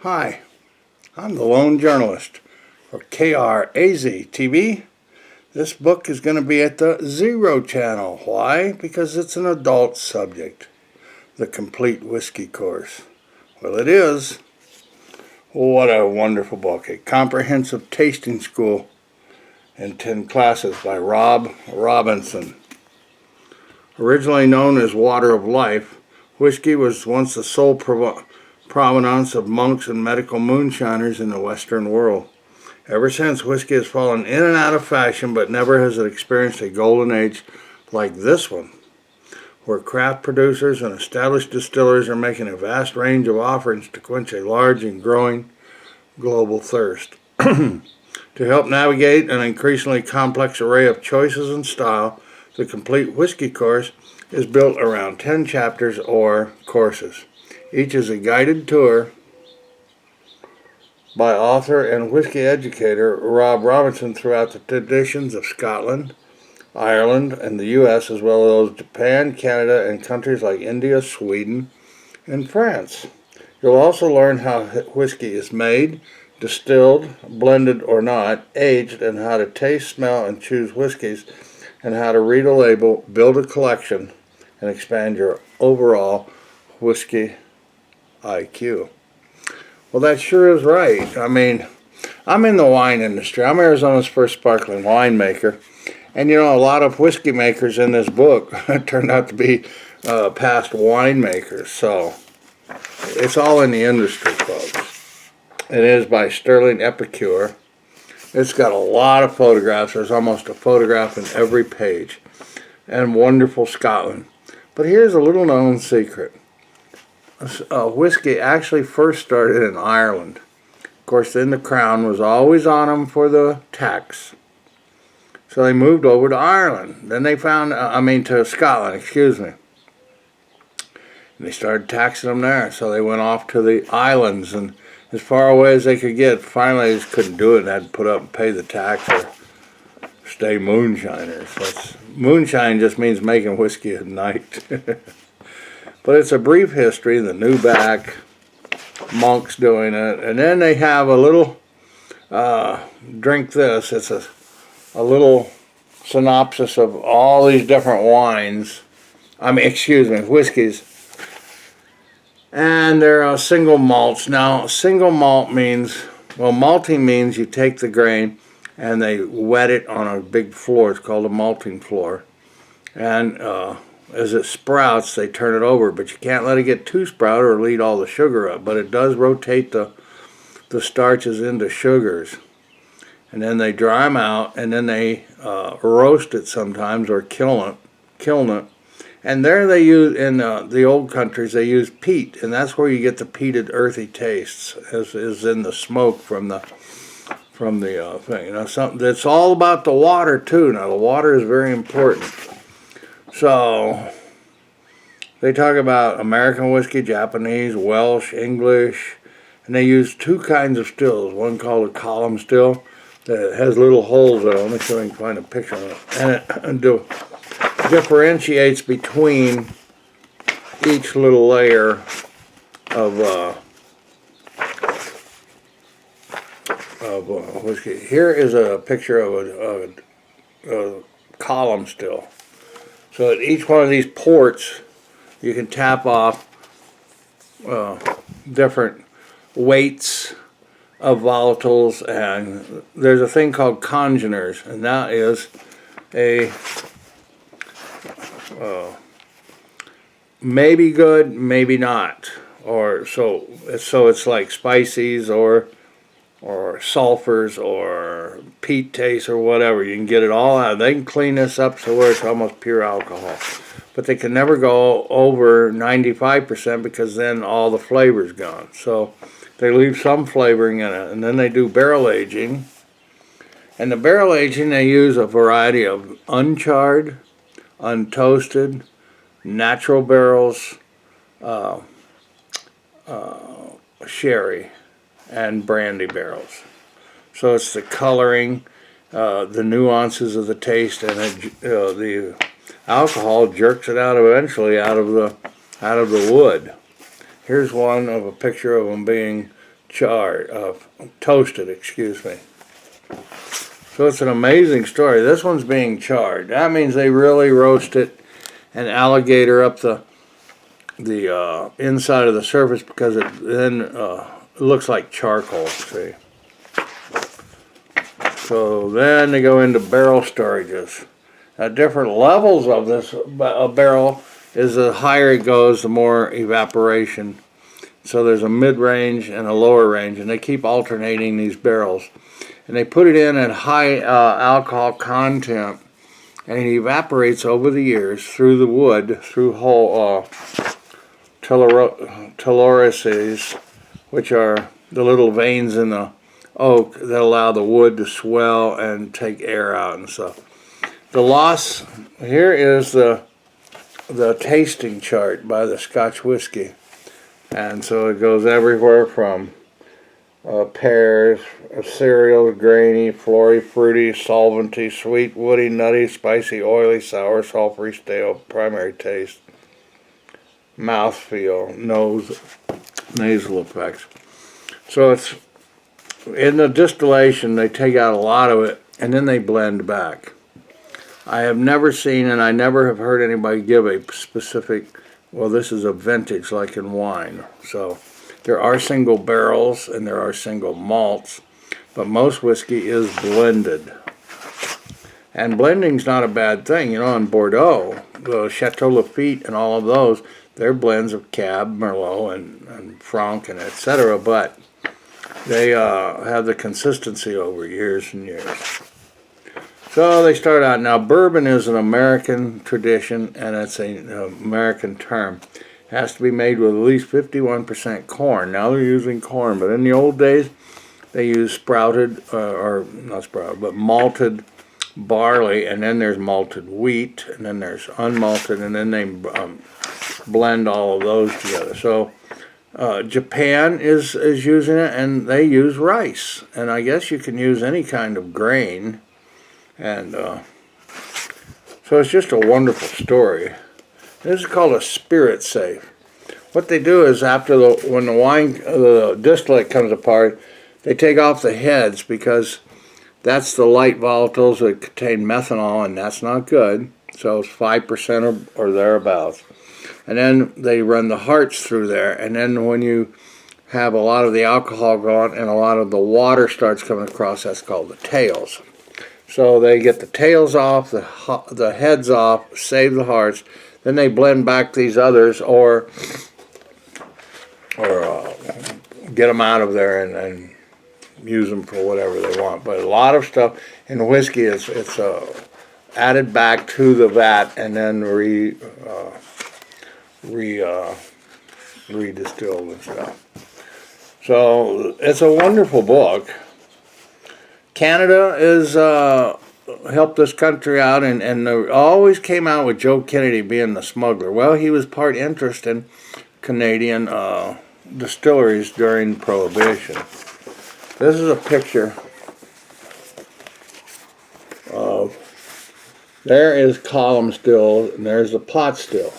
Hi, I'm the lone journalist for KRAZ TV. This book is going to be at the Zero Channel. Why? Because it's an adult subject. The Complete Whiskey Course. Well, it is. What a wonderful book. A comprehensive tasting school in 10 classes by Rob Robinson. Originally known as Water of Life, whiskey was once the sole provenance of monks and medical moonshiners in the Western world. Ever since, whiskey has fallen in and out of fashion, but never has it experienced a golden age like this one, where craft producers and established distillers are making a vast range of offerings to quench a large and growing global thirst. To help navigate an increasingly complex array of choices and style, the Complete Whiskey Course is built around 10 chapters or courses. Each is a guided tour by author and whiskey educator Rob Robinson throughout the traditions of Scotland, Ireland, and the U.S., as well as Japan, Canada, and countries like India, Sweden, and France. You'll also learn how whiskey is made, distilled, blended or not, aged, and how to taste, smell, and choose whiskeys, and how to read a label, build a collection, and expand your overall whiskey IQ. Well, that sure is right. I mean, I'm in the wine industry. I'm Arizona's first sparkling winemaker. And you know, a lot of whiskey makers in this book turned out to be past winemakers. So it's all in the industry, folks. It is by Sterling Epicure. It's got a lot of photographs. There's almost a photograph in every page. And wonderful Scotland. But here's a little known secret. Whiskey actually first started in Ireland. Of course, then the crown was always on them for the tax. So they moved over to Ireland. Then they found, to Scotland, excuse me. And they started taxing them there. So they went off to the islands and as far away as they could get. Finally, they just couldn't do it and had to put up and pay the tax or stay moonshiners. Moonshine just means making whiskey at night. But it's a brief history, the Newback, monks doing it. And then they have a little, drink this. It's a little synopsis of all these different wines. Whiskeys. And they're single malts. Now, single malt means, malting means you take the grain and they wet it on a big floor. It's called a malting floor. And as it sprouts, they turn it over, but you can't let it get too sprouted or lead all the sugar up. But it does rotate the starches into sugars. And then they dry them out, and then they roast it sometimes or kiln it. And there they use, in the old countries, they use peat, and that's where you get the peated, earthy tastes, as is in the smoke from the thing. You know, something that's all about the water too. Now the water is very important. So they talk about American whiskey, Japanese, Welsh, English, and they use two kinds of stills. One called a column still that has little holes in it. Let me see if I can find a picture of it. And it differentiates between each little layer of whiskey. Here is a picture of a column still. So at each one of these ports, you can tap off different weights of volatiles, and there's a thing called congeners, and that is a maybe good, maybe not, or so it's like spices or sulfurs or peat taste or whatever. You can get it all out. They can clean this up so where it's almost pure alcohol. But they can never go over 95% because then all the flavor's gone. So they leave some flavoring in it. And then they do barrel aging. And the barrel aging, they use a variety of uncharred, untoasted, natural barrels, sherry, and brandy barrels. So it's the coloring, the nuances of the taste, and the alcohol jerks it out eventually out of the wood. Here's one of a picture of them being charred, toasted, excuse me. So it's an amazing story. This one's being charred. That means they really roast it and alligator up the inside of the surface, because it then it looks like charcoal. See. So then they go into barrel storages. At different levels of this barrel is the higher it goes, the more evaporation. So there's a mid-range and a lower range, and they keep alternating these barrels. And they put it in at high alcohol content, and it evaporates over the years through the wood, through whole telorices, which are the little veins in the oak that allow the wood to swell and take air out and stuff. The loss, here is the tasting chart by the Scotch whiskey. And so it goes everywhere from pears, cereal, grainy, flory, fruity, solventy, sweet, woody, nutty, spicy, oily, sour, sulfury, stale, primary taste, mouthfeel, nasal effects. So it's in the distillation, they take out a lot of it and then they blend back. I have never seen, and I never have heard anybody give a specific, well, this is a vintage like in wine. So there are single barrels and there are single malts, but most whiskey is blended. And blending's not a bad thing. You know, in Bordeaux, the Chateau Lafite and all of those, they're blends of Cab, Merlot, and Franc, and etc., but they have the consistency over years and years. So they start out. Now, bourbon is an American tradition, and it's an American term. It has to be made with at least 51% corn. Now they're using corn, but in the old days, they used sprouted, or not sprouted, but malted barley, and then there's malted wheat, and then there's unmalted, and then they blend all of those together. So Japan is using it, and they use rice. And I guess you can use any kind of grain. And so it's just a wonderful story. This is called a spirit safe. What they do is after when the distillate comes apart, they take off the heads, because that's the light volatiles that contain methanol, and that's not good. So it's 5% or thereabouts. And then they run the hearts through there, and then when you have a lot of the alcohol gone and a lot of the water starts coming across, that's called the tails. So they get the tails off, the heads off, save the hearts, then they blend back these others, or get them out of there and use them for whatever they want. But a lot of stuff in whiskey it's added back to the vat and then redistilled and stuff. So it's a wonderful book. Canada is helped this country out, and they always came out with Joe Kennedy being the smuggler. Well, he was part interest in Canadian distilleries during Prohibition. This is a picture of, there is column still, and there's the pot still.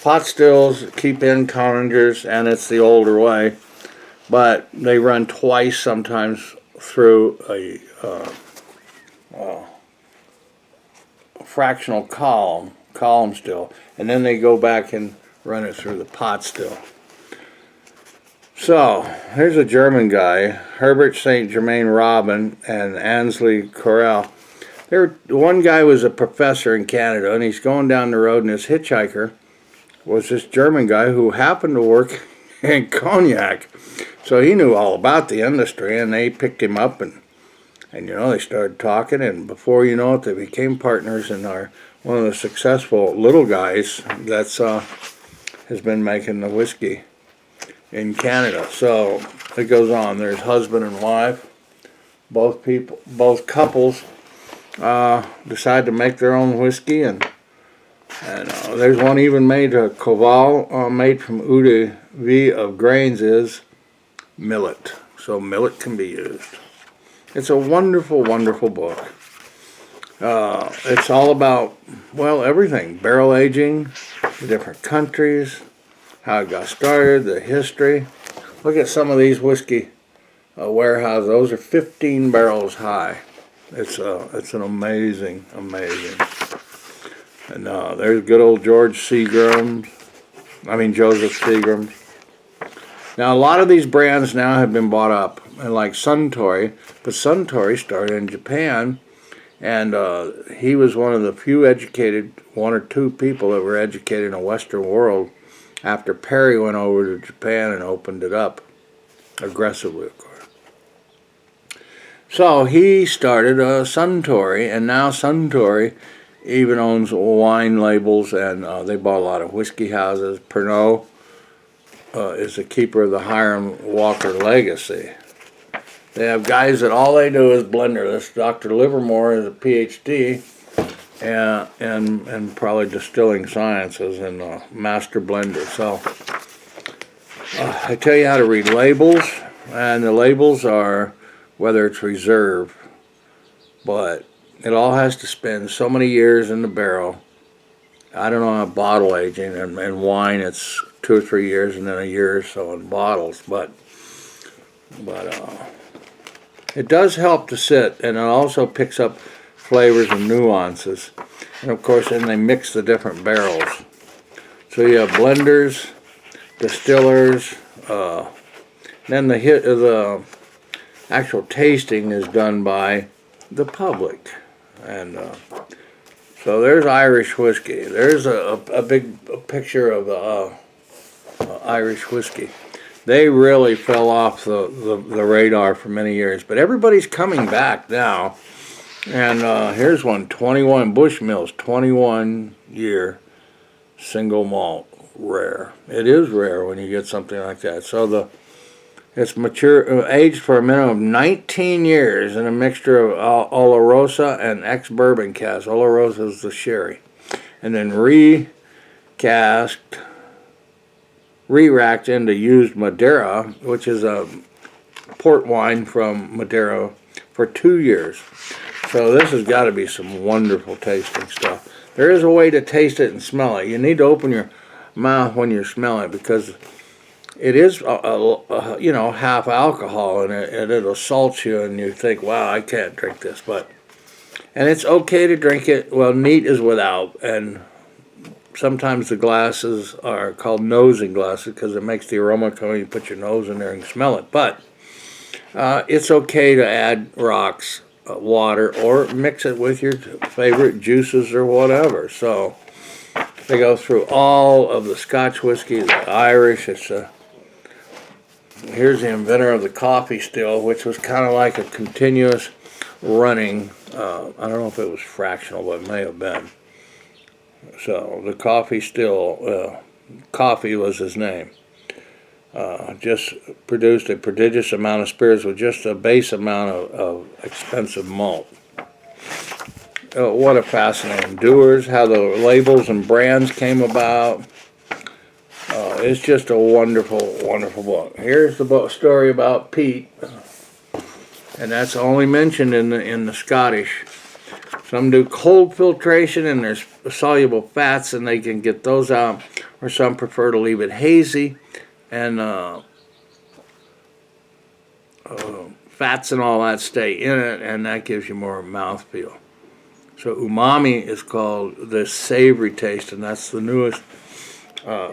Pot stills keep in coningers, and it's the older way, but they run twice sometimes through a fractional column still, and then they go back and run it through the pot still. So here's a German guy, Herbert St. Germain Robin and Ansley Corral. One guy was a professor in Canada, and he's going down the road, and his hitchhiker was this German guy who happened to work in cognac. So he knew all about the industry, and they picked him up, and you know, they started talking, and before you know it, they became partners, and are one of the successful little guys that's has been making the whiskey in Canada. So it goes on. There's husband and wife. Both couples decide to make their own whiskey, and there's one even made, a Koval, made from eau de vie of grains, is millet. So millet can be used. It's a wonderful, wonderful book. It's all about, well, everything. Barrel aging, the different countries, how it got started, the history. Look at some of these whiskey warehouses. Those are 15 barrels high. It's an amazing. And there's good old Joseph Seagram's. Now a lot of these brands now have been bought up, and like Suntory, but Suntory started in Japan, and he was one of the few educated, one or two people that were educated in the Western world after Perry went over to Japan and opened it up aggressively, of course. So he started Suntory, and now Suntory even owns wine labels, and they bought a lot of whiskey houses. Pernod is the keeper of the Hiram Walker legacy. They have guys that all they do is blender. This Dr. Livermore is a PhD and probably distilling sciences and master blender. So I tell you how to read labels, and the labels are whether it's reserve, but it all has to spend so many years in the barrel. I don't know how bottle aging, and wine it's 2 or 3 years and then a year or so in bottles, but it does help to sit, and it also picks up flavors and nuances. And of course then they mix the different barrels. So you have blenders, distillers, then the actual tasting is done by the public. And so there's Irish whiskey. There's a big picture of Irish whiskey. They really fell off the radar for many years, but everybody's coming back now. And here's one, 21 Bushmills, 21-year single malt, rare. It is rare when you get something like that. So it's mature, aged for a minimum of 19 years in a mixture of Olorosa and ex-bourbon cask. Olorosa is the sherry. And then re-racked into used Madeira, which is a port wine from Madeira, for 2 years. So this has got to be some wonderful tasting stuff. There is a way to taste it and smell it. You need to open your mouth when you smell it, because it is, half alcohol, and it assaults you, and you think, wow, I can't drink this. And it's okay to drink it. Well, neat is without, and sometimes the glasses are called nosing glasses because it makes the aroma come when you put your nose in there and smell it. But it's okay to add rocks, water, or mix it with your favorite juices or whatever. So they go through all of the Scotch whiskey, the Irish. Here's the inventor of the coffee still, which was kind of like a continuous running, I don't know if it was fractional, but it may have been. So the coffee still, Coffee was his name. Just produced a prodigious amount of spirits with just a base amount of expensive malt. What a fascinating Dewar's, how the labels and brands came about. It's just a wonderful, wonderful book. Here's the story about peat, and that's only mentioned in the Scottish. Some do cold filtration, and there's soluble fats, and they can get those out, or some prefer to leave it hazy, and fats and all that stay in it, and that gives you more mouthfeel. So umami is called the savory taste, and that's the newest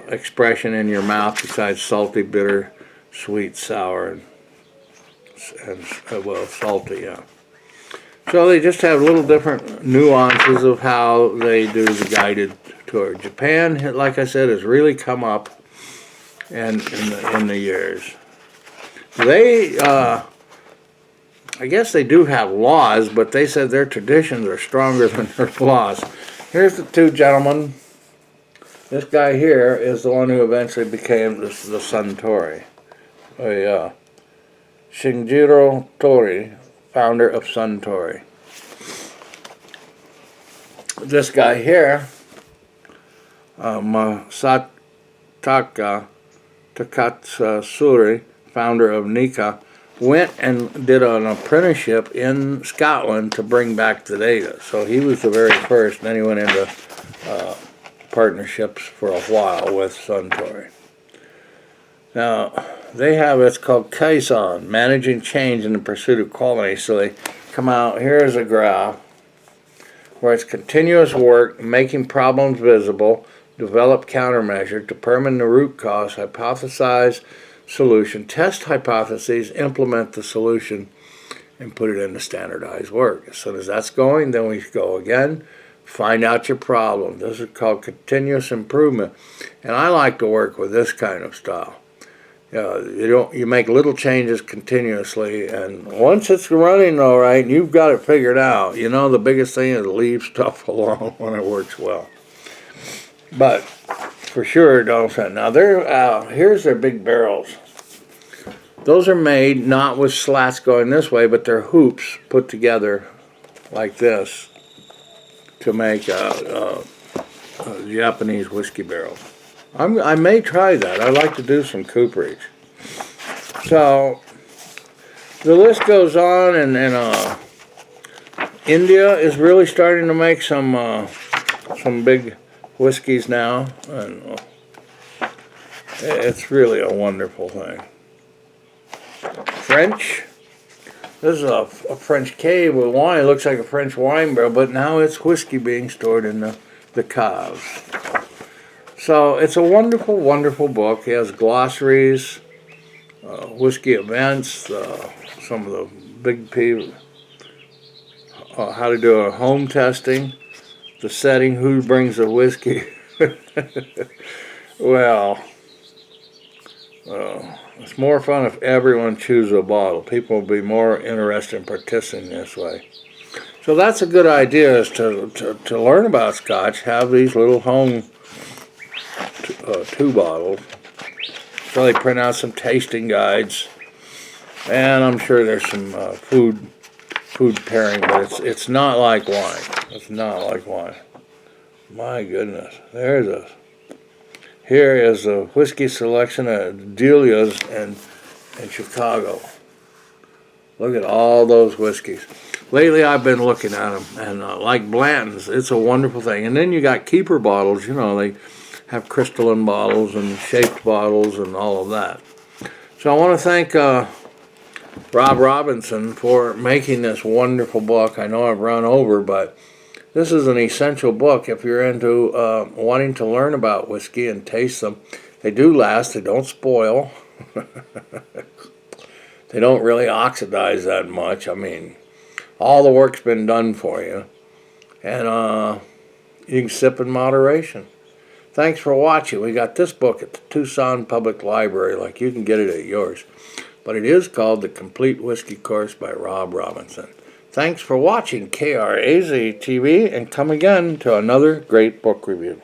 expression in your mouth besides salty, bitter, sweet, sour, and salty, yeah. So they just have little different nuances of how they do the guided tour. Japan, like I said, has really come up in the years. They, I guess they do have laws, but they said their traditions are stronger than their laws. Here's the two gentlemen. This guy here is the one who eventually became the Suntory. Shinjiro Tori, founder of Suntory. This guy here, Masataka Takatsuri, founder of Nikka, went and did an apprenticeship in Scotland to bring back the data. So he was the very first, and then he went into partnerships for a while with Suntory. Now, they have, it's called Kaizen, Managing Change in the Pursuit of Quality. So they come out, here's a graph where it's continuous work, making problems visible, develop countermeasure, determine the root cause, hypothesize solution, test hypotheses, implement the solution, and put it into standardized work. As soon as that's going, then we go again, find out your problem. This is called continuous improvement. And I like to work with this kind of style. You make little changes continuously, and once it's running all right, you've got it figured out. The biggest thing is leave stuff alone when it works well. But for sure, don't say. Now here's their big barrels. Those are made not with slats going this way, but they're hoops put together like this to make a Japanese whiskey barrel. I may try that. I'd like to do some cooperage. So the list goes on, and India is really starting to make some big whiskeys now, and it's really a wonderful thing. French. This is a French cave with wine. It looks like a French wine barrel, but now it's whiskey being stored in the caves. So it's a wonderful, wonderful book. It has glossaries, whiskey events, some of the big people, how to do a home testing, the setting, who brings the whiskey. Well, it's more fun if everyone chooses a bottle. People will be more interested in participating this way. So that's a good idea, is to learn about Scotch, have these little home 2 bottles. So they print out some tasting guides, and I'm sure there's some food pairing, but it's not like wine. It's not like wine. My goodness, here is a whiskey selection at Delia's in Chicago. Look at all those whiskeys. Lately I've been looking at them, and like Blanton's, it's a wonderful thing. And then you got keeper bottles, they have crystalline bottles and shaped bottles and all of that. So I want to thank Rob Robinson for making this wonderful book. I know I've run over, but this is an essential book if you're into wanting to learn about whiskey and taste them. They do last. They don't spoil. They don't really oxidize that much. I mean, all the work's been done for you. And you can sip in moderation. Thanks for watching. We got this book at the Tucson Public Library, like you can get it at yours. But it is called The Complete Whiskey Course by Rob Robinson. Thanks for watching KRAZ TV, and come again to another great book review.